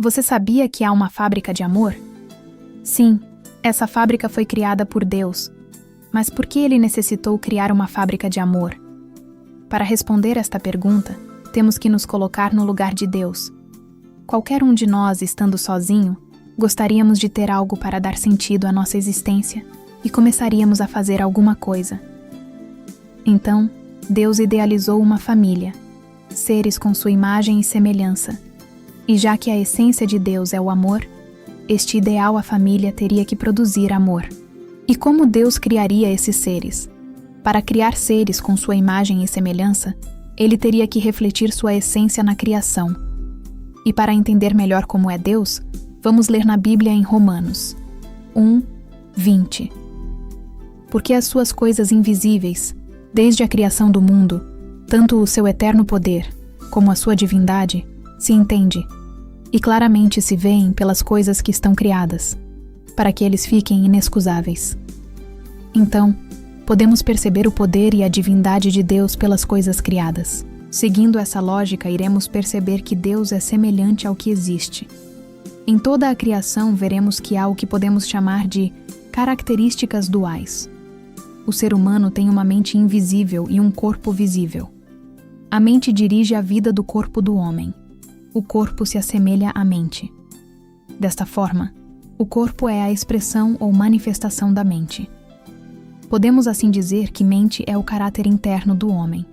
Você sabia que há uma fábrica de amor? Sim, essa fábrica foi criada por Deus. Mas por que ele necessitou criar uma fábrica de amor? Para responder esta pergunta, temos que nos colocar no lugar de Deus. Qualquer um de nós, estando sozinho, gostaríamos de ter algo para dar sentido à nossa existência e começaríamos a fazer alguma coisa. Então, Deus idealizou uma família, seres com sua imagem e semelhança. E já que a essência de Deus é o amor, este ideal a família teria que produzir amor. E como Deus criaria esses seres? Para criar seres com sua imagem e semelhança, ele teria que refletir sua essência na criação. E para entender melhor como é Deus, vamos ler na Bíblia em Romanos 1:20. Porque as suas coisas invisíveis, desde a criação do mundo, tanto o seu eterno poder, como a sua divindade, se entende, e claramente se veem pelas coisas que estão criadas, para que eles fiquem inexcusáveis. Então, podemos perceber o poder e a divindade de Deus pelas coisas criadas. Seguindo essa lógica, iremos perceber que Deus é semelhante ao que existe. Em toda a criação, veremos que há o que podemos chamar de características duais. O ser humano tem uma mente invisível e um corpo visível. A mente dirige a vida do corpo do homem. O corpo se assemelha à mente. Desta forma, o corpo é a expressão ou manifestação da mente. Podemos assim dizer que mente é o caráter interno do homem,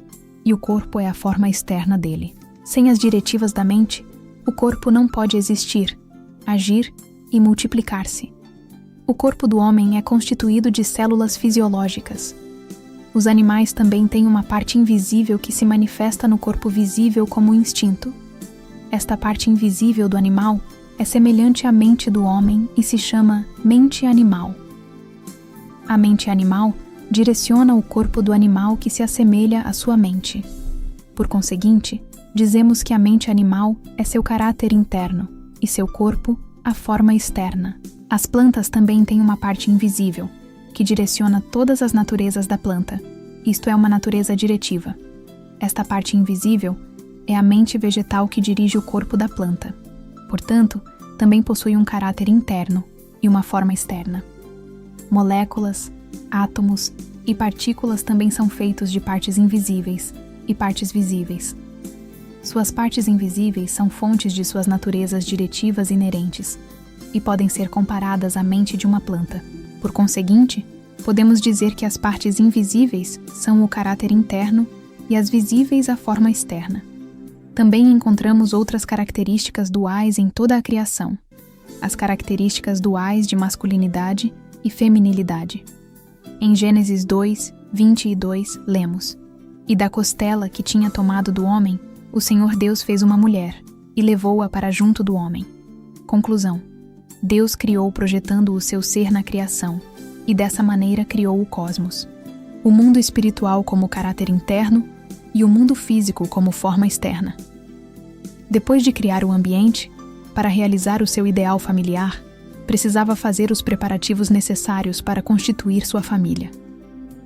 e o corpo é a forma externa dele. Sem as diretivas da mente, o corpo não pode existir, agir e multiplicar-se. O corpo do homem é constituído de células fisiológicas. Os animais também têm uma parte invisível que se manifesta no corpo visível como instinto. Esta parte invisível do animal é semelhante à mente do homem e se chama mente animal. A mente animal direciona o corpo do animal que se assemelha à sua mente. Por conseguinte, dizemos que a mente animal é seu caráter interno e seu corpo a forma externa. As plantas também têm uma parte invisível, que direciona todas as naturezas da planta. Isto é uma natureza diretiva. Esta parte invisível é a mente vegetal que dirige o corpo da planta. Portanto, também possui um caráter interno e uma forma externa. Moléculas, átomos e partículas também são feitos de partes invisíveis e partes visíveis. Suas partes invisíveis são fontes de suas naturezas diretivas inerentes e podem ser comparadas à mente de uma planta. Por conseguinte, podemos dizer que as partes invisíveis são o caráter interno e as visíveis a forma externa. Também encontramos outras características duais em toda a criação, as características duais de masculinidade e feminilidade. Em Gênesis 2:22, lemos: E da costela que tinha tomado do homem, o Senhor Deus fez uma mulher, e levou-a para junto do homem. Conclusão: Deus criou projetando o seu ser na criação, e dessa maneira criou o cosmos. O mundo espiritual como caráter interno e o mundo físico como forma externa. Depois de criar o ambiente, para realizar o seu ideal familiar, precisava fazer os preparativos necessários para constituir sua família.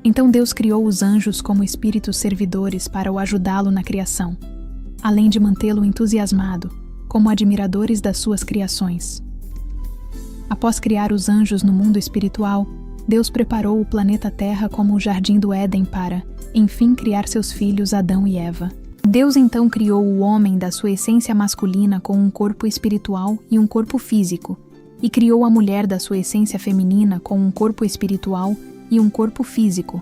Então Deus criou os anjos como espíritos servidores para o ajudá-lo na criação, além de mantê-lo entusiasmado, como admiradores das suas criações. Após criar os anjos no mundo espiritual, Deus preparou o planeta Terra como o jardim do Éden para, enfim, criar seus filhos Adão e Eva. Deus então criou o homem da sua essência masculina com um corpo espiritual e um corpo físico, e criou a mulher da sua essência feminina com um corpo espiritual e um corpo físico.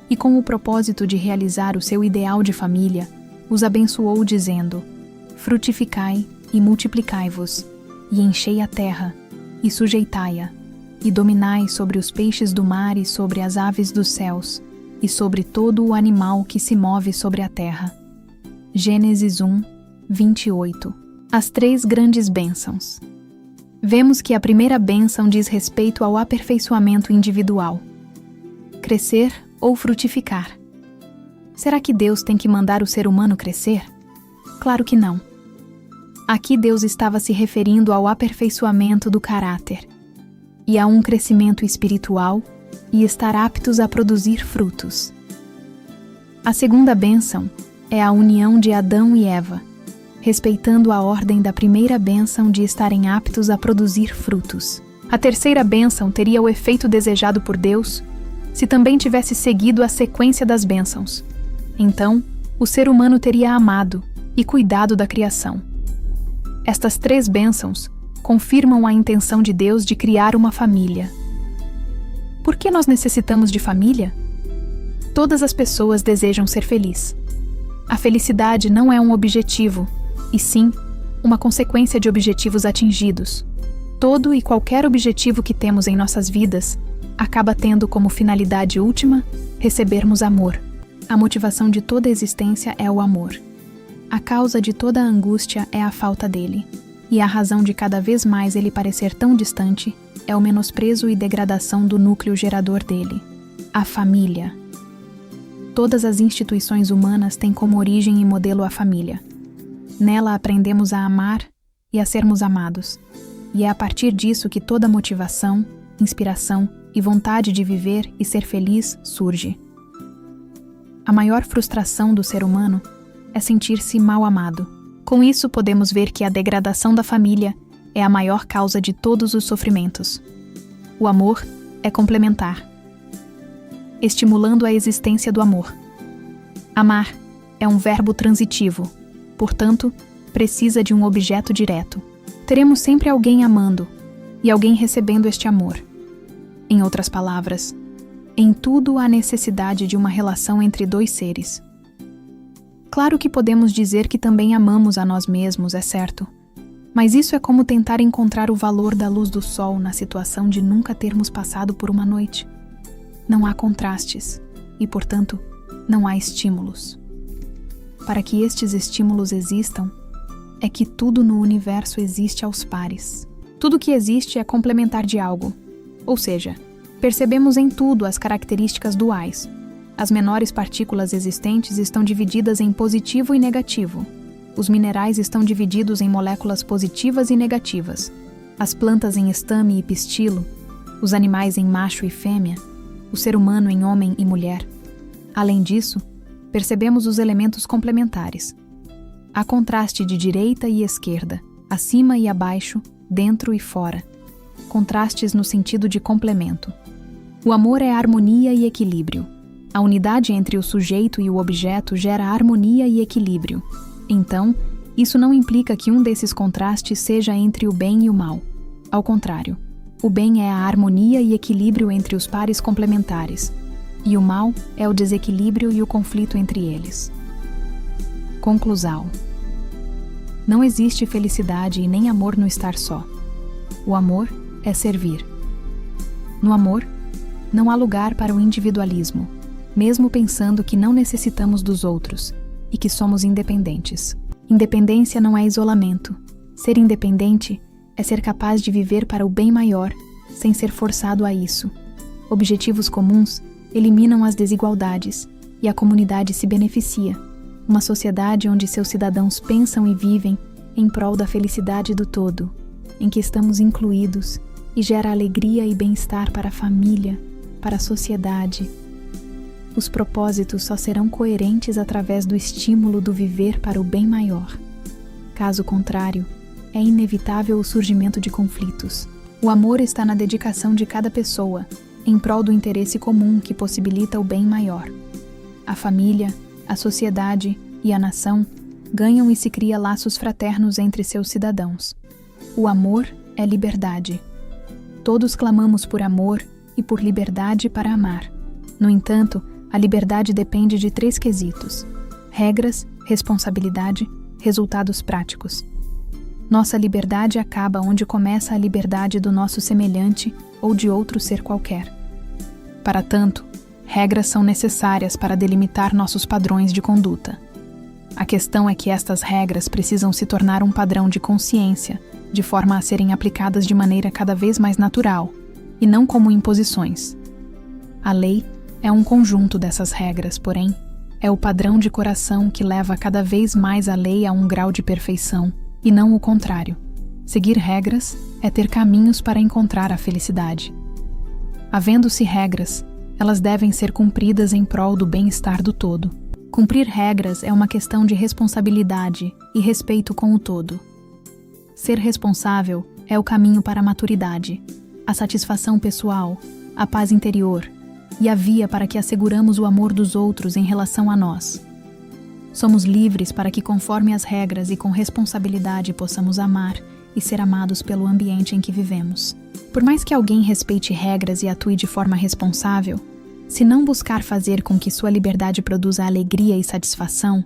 E com o propósito de realizar o seu ideal de família, os abençoou dizendo: Frutificai e multiplicai-vos, e enchei a terra, e sujeitai-a, e dominai sobre os peixes do mar e sobre as aves dos céus, e sobre todo o animal que se move sobre a terra. Gênesis 1:28. As 3 grandes bênçãos. Vemos que a primeira bênção diz respeito ao aperfeiçoamento individual. Crescer ou frutificar. Será que Deus tem que mandar o ser humano crescer? Claro que não. Aqui Deus estava se referindo ao aperfeiçoamento do caráter e a um crescimento espiritual e estar aptos a produzir frutos. A segunda bênção é a união de Adão e Eva, respeitando a ordem da primeira bênção de estarem aptos a produzir frutos. A terceira bênção teria o efeito desejado por Deus se também tivesse seguido a sequência das bênçãos. Então, o ser humano teria amado e cuidado da criação. Estas 3 bênçãos confirmam a intenção de Deus de criar uma família. Por que nós necessitamos de família? Todas as pessoas desejam ser felizes. A felicidade não é um objetivo, e sim uma consequência de objetivos atingidos. Todo e qualquer objetivo que temos em nossas vidas acaba tendo como finalidade última recebermos amor. A motivação de toda a existência é o amor. A causa de toda a angústia é a falta dele, e a razão de cada vez mais ele parecer tão distante é o menosprezo e degradação do núcleo gerador dele, a família. Todas as instituições humanas têm como origem e modelo a família. Nela aprendemos a amar e a sermos amados, e é a partir disso que toda motivação, inspiração e vontade de viver e ser feliz surge. A maior frustração do ser humano é sentir-se mal amado. Com isso, podemos ver que a degradação da família é a maior causa de todos os sofrimentos. O amor é complementar, estimulando a existência do amor. Amar é um verbo transitivo, portanto, precisa de um objeto direto. Teremos sempre alguém amando e alguém recebendo este amor. Em outras palavras, em tudo há necessidade de uma relação entre 2 seres. Claro que podemos dizer que também amamos a nós mesmos, é certo. Mas isso é como tentar encontrar o valor da luz do sol na situação de nunca termos passado por uma noite. Não há contrastes e, portanto, não há estímulos. Para que estes estímulos existam, é que tudo no universo existe aos pares. Tudo que existe é complementar de algo, ou seja, percebemos em tudo as características duais. As menores partículas existentes estão divididas em positivo e negativo. Os minerais estão divididos em moléculas positivas e negativas. As plantas em estame e pistilo. Os animais em macho e fêmea. O ser humano em homem e mulher. Além disso, percebemos os elementos complementares. Há contraste de direita e esquerda, acima e abaixo, dentro e fora. Contrastes no sentido de complemento. O amor é harmonia e equilíbrio. A unidade entre o sujeito e o objeto gera harmonia e equilíbrio. Então, isso não implica que um desses contrastes seja entre o bem e o mal. Ao contrário, o bem é a harmonia e equilíbrio entre os pares complementares, e o mal é o desequilíbrio e o conflito entre eles. Conclusão. Não existe felicidade e nem amor no estar só. O amor é servir. No amor, não há lugar para o individualismo, mesmo pensando que não necessitamos dos outros e que somos independentes. Independência não é isolamento. Ser independente é ser capaz de viver para o bem maior, sem ser forçado a isso. Objetivos comuns eliminam as desigualdades e a comunidade se beneficia. Uma sociedade onde seus cidadãos pensam e vivem em prol da felicidade do todo, em que estamos incluídos e gera alegria e bem-estar para a família, para a sociedade. Os propósitos só serão coerentes através do estímulo do viver para o bem maior. Caso contrário, é inevitável o surgimento de conflitos. O amor está na dedicação de cada pessoa, em prol do interesse comum que possibilita o bem maior. A família, a sociedade e a nação ganham e se cria laços fraternos entre seus cidadãos. O amor é liberdade. Todos clamamos por amor e por liberdade para amar. No entanto, a liberdade depende de 3 quesitos: regras, responsabilidade, resultados práticos. Nossa liberdade acaba onde começa a liberdade do nosso semelhante ou de outro ser qualquer. Para tanto, regras são necessárias para delimitar nossos padrões de conduta. A questão é que estas regras precisam se tornar um padrão de consciência, de forma a serem aplicadas de maneira cada vez mais natural, e não como imposições. A lei é um conjunto dessas regras, porém, é o padrão de coração que leva cada vez mais a lei a um grau de perfeição, e não o contrário. Seguir regras é ter caminhos para encontrar a felicidade. Havendo-se regras, elas devem ser cumpridas em prol do bem-estar do todo. Cumprir regras é uma questão de responsabilidade e respeito com o todo. Ser responsável é o caminho para a maturidade, a satisfação pessoal, a paz interior e a via para que asseguramos o amor dos outros em relação a nós. Somos livres para que, conforme as regras e com responsabilidade, possamos amar e ser amados pelo ambiente em que vivemos. Por mais que alguém respeite regras e atue de forma responsável, se não buscar fazer com que sua liberdade produza alegria e satisfação,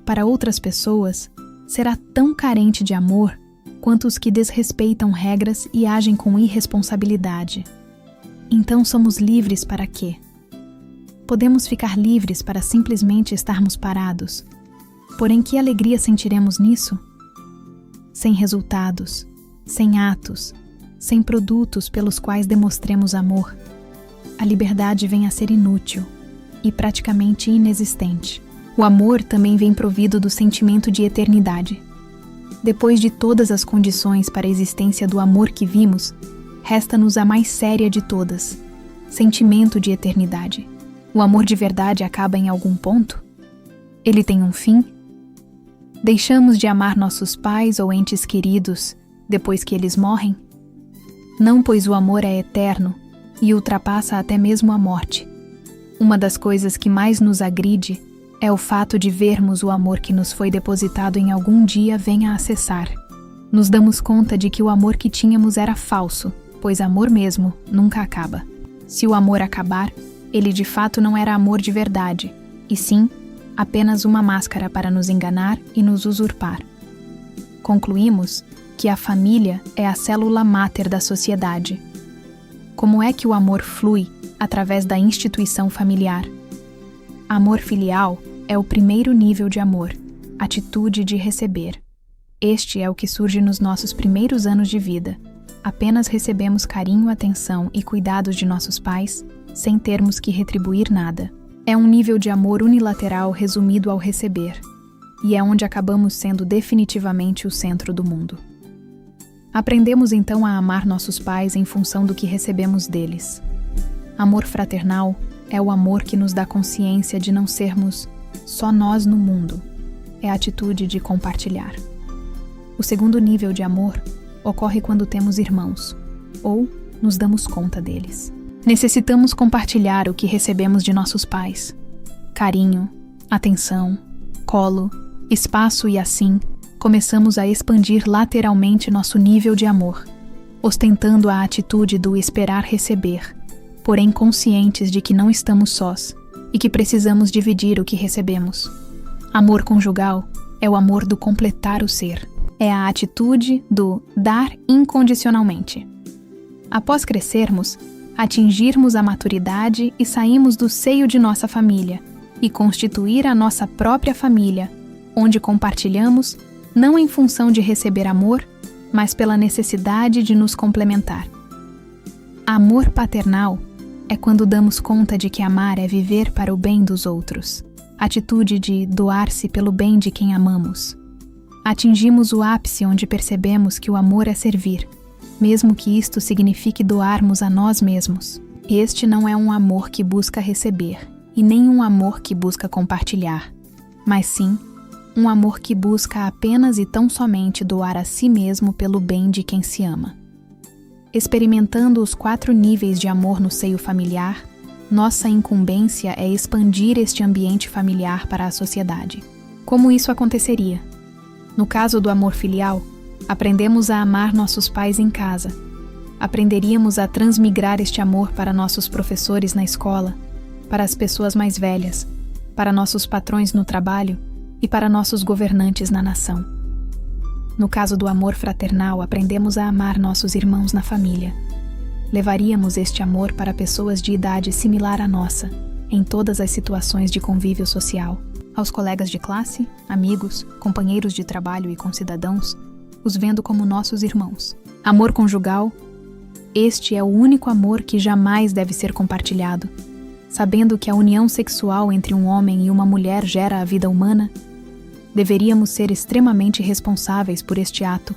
para outras pessoas, será tão carente de amor quanto os que desrespeitam regras e agem com irresponsabilidade. Então somos livres para quê? Podemos ficar livres para simplesmente estarmos parados. Porém, que alegria sentiremos nisso? Sem resultados, sem atos, sem produtos pelos quais demonstremos amor, a liberdade vem a ser inútil e praticamente inexistente. O amor também vem provido do sentimento de eternidade. Depois de todas as condições para a existência do amor que vimos, resta-nos a mais séria de todas: sentimento de eternidade. O amor de verdade acaba em algum ponto? Ele tem um fim? Deixamos de amar nossos pais ou entes queridos depois que eles morrem? Não, pois o amor é eterno e ultrapassa até mesmo a morte. Uma das coisas que mais nos agride é o fato de vermos o amor que nos foi depositado em algum dia venha a cessar. Nos damos conta de que o amor que tínhamos era falso, pois amor mesmo nunca acaba. Se o amor acabar, ele de fato não era amor de verdade, e sim apenas uma máscara para nos enganar e nos usurpar. Concluímos que a família é a célula máter da sociedade. Como é que o amor flui através da instituição familiar? Amor filial é o primeiro nível de amor, atitude de receber. Este é o que surge nos nossos primeiros anos de vida. Apenas recebemos carinho, atenção e cuidados de nossos pais, sem termos que retribuir nada. É um nível de amor unilateral resumido ao receber, e é onde acabamos sendo definitivamente o centro do mundo. Aprendemos então a amar nossos pais em função do que recebemos deles. Amor fraternal é o amor que nos dá consciência de não sermos só nós no mundo. É a atitude de compartilhar. O segundo nível de amor ocorre quando temos irmãos, ou nos damos conta deles. Necessitamos compartilhar o que recebemos de nossos pais: carinho, atenção, colo, espaço, e assim começamos a expandir lateralmente nosso nível de amor, ostentando a atitude do esperar receber, porém conscientes de que não estamos sós e que precisamos dividir o que recebemos. Amor conjugal é o amor do completar o ser. É a atitude do dar incondicionalmente. Após crescermos, atingirmos a maturidade e sairmos do seio de nossa família e constituir a nossa própria família, onde compartilhamos não em função de receber amor, mas pela necessidade de nos complementar. Amor paternal é quando damos conta de que amar é viver para o bem dos outros, atitude de doar-se pelo bem de quem amamos. Atingimos o ápice onde percebemos que o amor é servir, mesmo que isto signifique doarmos a nós mesmos. Este não é um amor que busca receber, e nem um amor que busca compartilhar, mas sim um amor que busca apenas e tão somente doar a si mesmo pelo bem de quem se ama. Experimentando os 4 níveis de amor no seio familiar, nossa incumbência é expandir este ambiente familiar para a sociedade. Como isso aconteceria? No caso do amor filial, aprendemos a amar nossos pais em casa. Aprenderíamos a transmigrar este amor para nossos professores na escola, para as pessoas mais velhas, para nossos patrões no trabalho e para nossos governantes na nação. No caso do amor fraternal, aprendemos a amar nossos irmãos na família. Levaríamos este amor para pessoas de idade similar à nossa, em todas as situações de convívio social. Aos colegas de classe, amigos, companheiros de trabalho e concidadãos, os vendo como nossos irmãos. Amor conjugal, este é o único amor que jamais deve ser compartilhado. Sabendo que a união sexual entre um homem e uma mulher gera a vida humana, deveríamos ser extremamente responsáveis por este ato.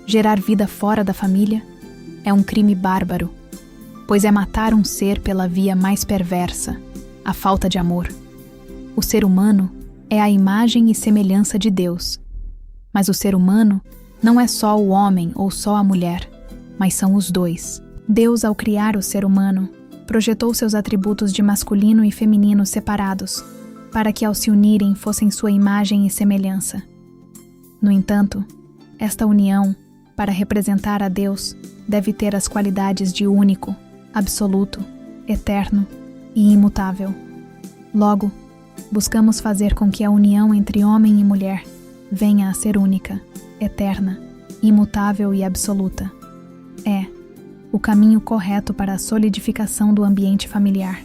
Gerar vida fora da família é um crime bárbaro, pois é matar um ser pela via mais perversa, a falta de amor. O ser humano é a imagem e semelhança de Deus. Mas o ser humano não é só o homem ou só a mulher, mas são os dois. Deus, ao criar o ser humano, projetou seus atributos de masculino e feminino separados, para que ao se unirem fossem sua imagem e semelhança. No entanto, esta união, para representar a Deus, deve ter as qualidades de único, absoluto, eterno e imutável. Logo, buscamos fazer com que a união entre homem e mulher venha a ser única, eterna, imutável e absoluta. É o caminho correto para a solidificação do ambiente familiar.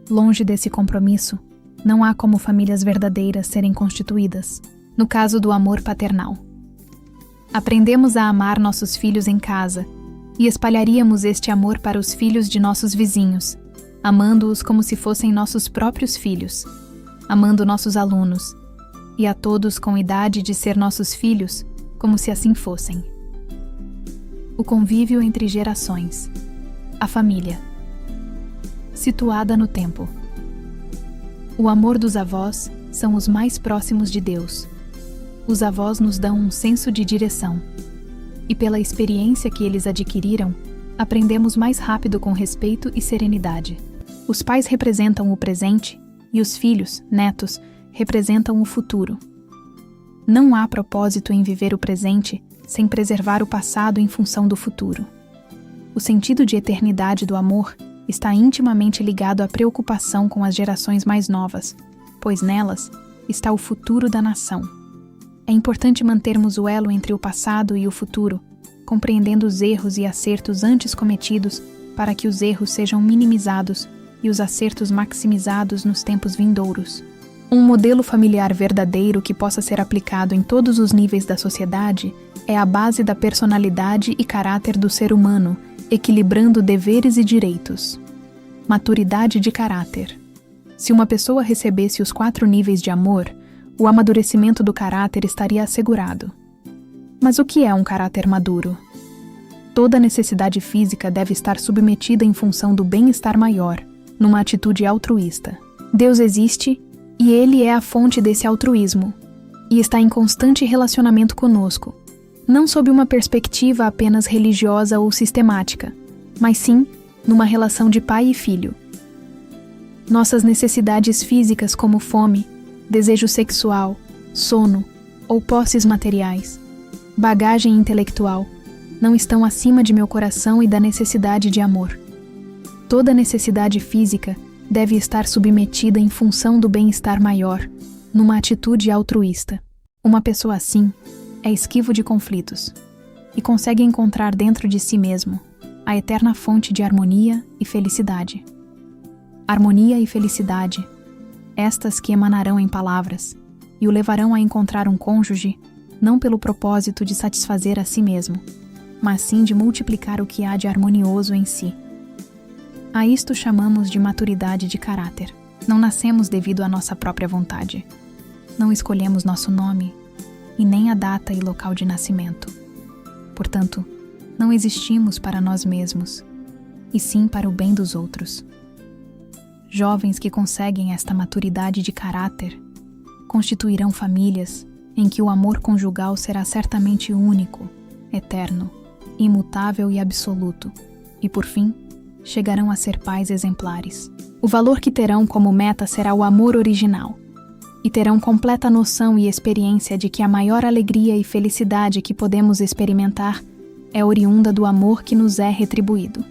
Longe desse compromisso, não há como famílias verdadeiras serem constituídas, no caso do amor paternal. Aprendemos a amar nossos filhos em casa e espalharíamos este amor para os filhos de nossos vizinhos, amando-os como se fossem nossos próprios filhos, amando nossos alunos, e a todos com idade de ser nossos filhos, como se assim fossem. O convívio entre gerações. A família. Situada no tempo. O amor dos avós são os mais próximos de Deus. Os avós nos dão um senso de direção. E pela experiência que eles adquiriram, aprendemos mais rápido com respeito e serenidade. Os pais representam o presente e os filhos, netos, representam o futuro. Não há propósito em viver o presente sem preservar o passado em função do futuro. O sentido de eternidade do amor está intimamente ligado à preocupação com as gerações mais novas, pois nelas está o futuro da nação. É importante mantermos o elo entre o passado e o futuro, compreendendo os erros e acertos antes cometidos para que os erros sejam minimizados e os acertos maximizados nos tempos vindouros. Um modelo familiar verdadeiro que possa ser aplicado em todos os níveis da sociedade é a base da personalidade e caráter do ser humano, equilibrando deveres e direitos. Maturidade de caráter. Se uma pessoa recebesse os 4 níveis de amor, o amadurecimento do caráter estaria assegurado. Mas o que é um caráter maduro? Toda necessidade física deve estar submetida em função do bem-estar maior, numa atitude altruísta. Deus existe e Ele é a fonte desse altruísmo, e está em constante relacionamento conosco, não sob uma perspectiva apenas religiosa ou sistemática, mas sim numa relação de pai e filho. Nossas necessidades físicas como fome, desejo sexual, sono ou posses materiais, bagagem intelectual, não estão acima de meu coração e da necessidade de amor. Toda necessidade física deve estar submetida em função do bem-estar maior, numa atitude altruísta. Uma pessoa assim é esquivo de conflitos e consegue encontrar dentro de si mesmo a eterna fonte de harmonia e felicidade. Harmonia e felicidade, estas que emanarão em palavras e o levarão a encontrar um cônjuge não pelo propósito de satisfazer a si mesmo, mas sim de multiplicar o que há de harmonioso em si. A isto chamamos de maturidade de caráter. Não nascemos devido à nossa própria vontade. Não escolhemos nosso nome e nem a data e local de nascimento. Portanto, não existimos para nós mesmos, e sim para o bem dos outros. Jovens que conseguem esta maturidade de caráter constituirão famílias em que o amor conjugal será certamente único, eterno, imutável e absoluto, e por fim, chegarão a ser pais exemplares. O valor que terão como meta será o amor original, e terão completa noção e experiência de que a maior alegria e felicidade que podemos experimentar é oriunda do amor que nos é retribuído.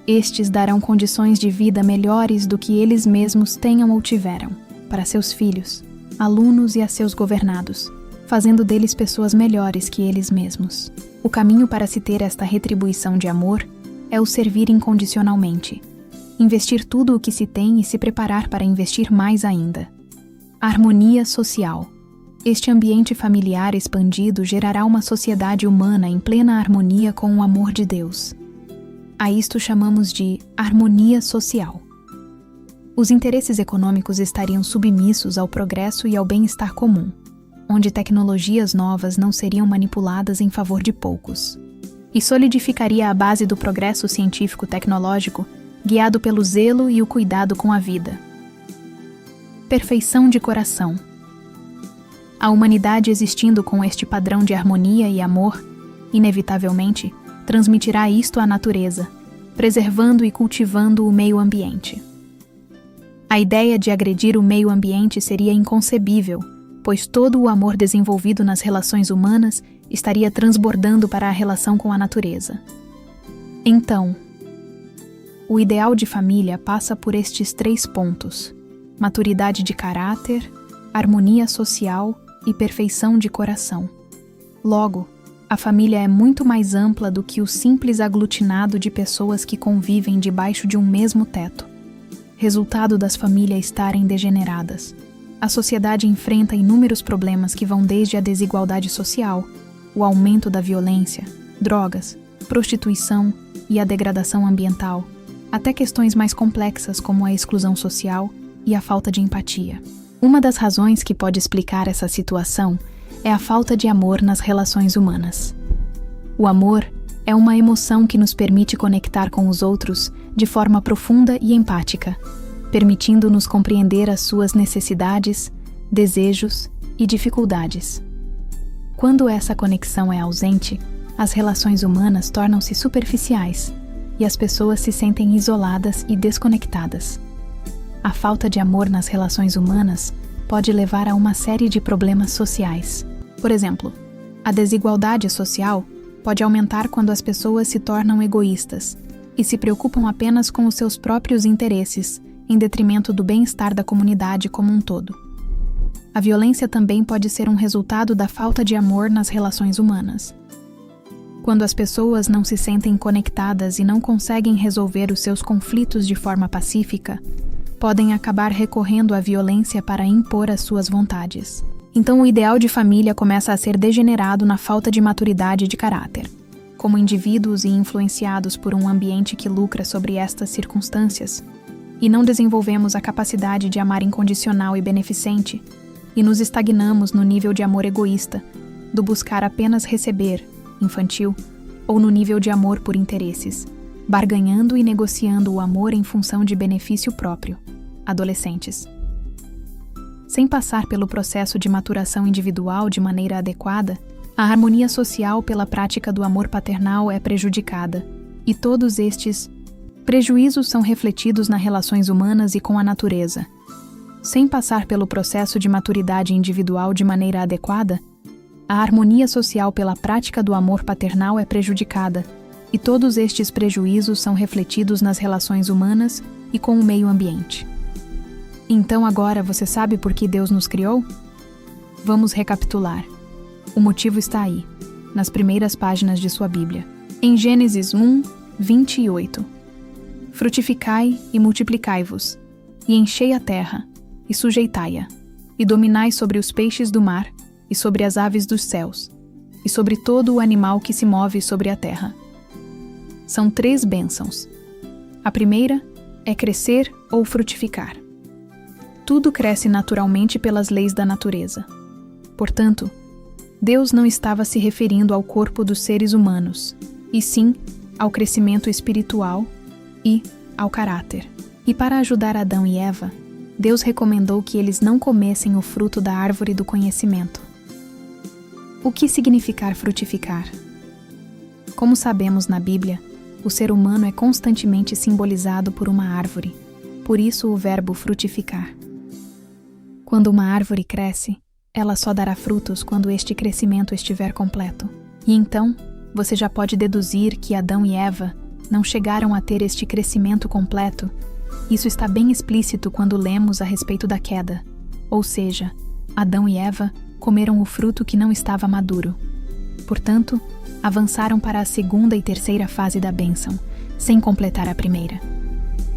Estes darão condições de vida melhores do que eles mesmos tenham ou tiveram, para seus filhos, alunos e a seus governados, fazendo deles pessoas melhores que eles mesmos. O caminho para se ter esta retribuição de amor é o servir incondicionalmente, investir tudo o que se tem e se preparar para investir mais ainda. Harmonia social. Este ambiente familiar expandido gerará uma sociedade humana em plena harmonia com o amor de Deus. A isto chamamos de harmonia social. Os interesses econômicos estariam submissos ao progresso e ao bem-estar comum, onde tecnologias novas não seriam manipuladas em favor de poucos. E solidificaria a base do progresso científico-tecnológico, guiado pelo zelo e o cuidado com a vida. perfeição de coração. A humanidade existindo com este padrão de harmonia e amor, inevitavelmente, transmitirá isto à natureza, preservando e cultivando o meio ambiente. A ideia de agredir o meio ambiente seria inconcebível, pois todo o amor desenvolvido nas relações humanas estaria transbordando para a relação com a natureza. Então, o ideal de família passa por estes 3 pontos: maturidade de caráter, harmonia social e perfeição de coração. Logo, a família é muito mais ampla do que o simples aglutinado de pessoas que convivem debaixo de um mesmo teto. Resultado das famílias estarem degeneradas. A sociedade enfrenta inúmeros problemas que vão desde a desigualdade social, o aumento da violência, drogas, prostituição e a degradação ambiental, até questões mais complexas como a exclusão social e a falta de empatia. Uma das razões que pode explicar essa situação é a falta de amor nas relações humanas. O amor é uma emoção que nos permite conectar com os outros de forma profunda e empática, permitindo-nos compreender as suas necessidades, desejos e dificuldades. Quando essa conexão é ausente, as relações humanas tornam-se superficiais e as pessoas se sentem isoladas e desconectadas. A falta de amor nas relações humanas pode levar a uma série de problemas sociais. Por exemplo, a desigualdade social pode aumentar quando as pessoas se tornam egoístas e se preocupam apenas com os seus próprios interesses, em detrimento do bem-estar da comunidade como um todo. A violência também pode ser um resultado da falta de amor nas relações humanas. Quando as pessoas não se sentem conectadas e não conseguem resolver os seus conflitos de forma pacífica, podem acabar recorrendo à violência para impor as suas vontades. Então o ideal de família começa a ser degenerado na falta de maturidade de caráter. Como indivíduos e influenciados por um ambiente que lucra sobre estas circunstâncias, e não desenvolvemos a capacidade de amar incondicional e beneficente, e nos estagnamos no nível de amor egoísta, do buscar apenas receber, infantil, ou no nível de amor por interesses, barganhando e negociando o amor em função de benefício próprio, adolescentes. Sem passar pelo processo de maturação individual de maneira adequada, a harmonia social pela prática do amor paternal é prejudicada, e todos estes prejuízos são refletidos nas relações humanas e com a natureza. Sem passar pelo processo de maturidade individual de maneira adequada, a harmonia social pela prática do amor paternal é prejudicada, e todos estes prejuízos são refletidos nas relações humanas e com o meio ambiente. Então agora você sabe por que Deus nos criou? Vamos recapitular. O motivo está aí, nas primeiras páginas de sua Bíblia. Em Gênesis 1, 28. Frutificai e multiplicai-vos, e enchei a terra, e sujeitai-a, e dominai sobre os peixes do mar, e sobre as aves dos céus, e sobre todo o animal que se move sobre a terra. São 3 bênçãos. A primeira é crescer ou frutificar. Tudo cresce naturalmente pelas leis da natureza. Portanto, Deus não estava se referindo ao corpo dos seres humanos, e sim ao crescimento espiritual e ao caráter. E para ajudar Adão e Eva, Deus recomendou que eles não comessem o fruto da árvore do conhecimento. O que significar frutificar? Como sabemos na Bíblia, o ser humano é constantemente simbolizado por uma árvore, por isso o verbo frutificar. Quando uma árvore cresce, ela só dará frutos quando este crescimento estiver completo. E então, você já pode deduzir que Adão e Eva não chegaram a ter este crescimento completo. Isso está bem explícito quando lemos a respeito da queda. Ou seja, Adão e Eva comeram o fruto que não estava maduro. Portanto, avançaram para a segunda e terceira fase da bênção, sem completar a primeira.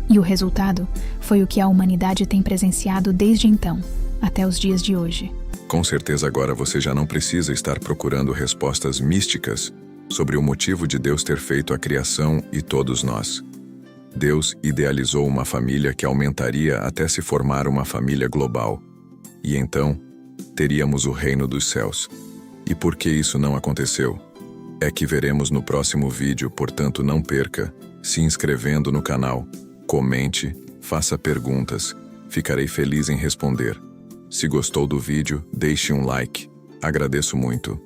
E o resultado foi o que a humanidade tem presenciado desde então, até os dias de hoje. Com certeza agora você já não precisa estar procurando respostas místicas sobre o motivo de Deus ter feito a criação e todos nós. Deus idealizou uma família que aumentaria até se formar uma família global. E então, teríamos o reino dos céus. E por que isso não aconteceu? É que veremos no próximo vídeo, portanto não perca, se inscrevendo no canal, comente, faça perguntas, Ficarei feliz em responder. Se gostou do vídeo, deixe um like. Agradeço muito.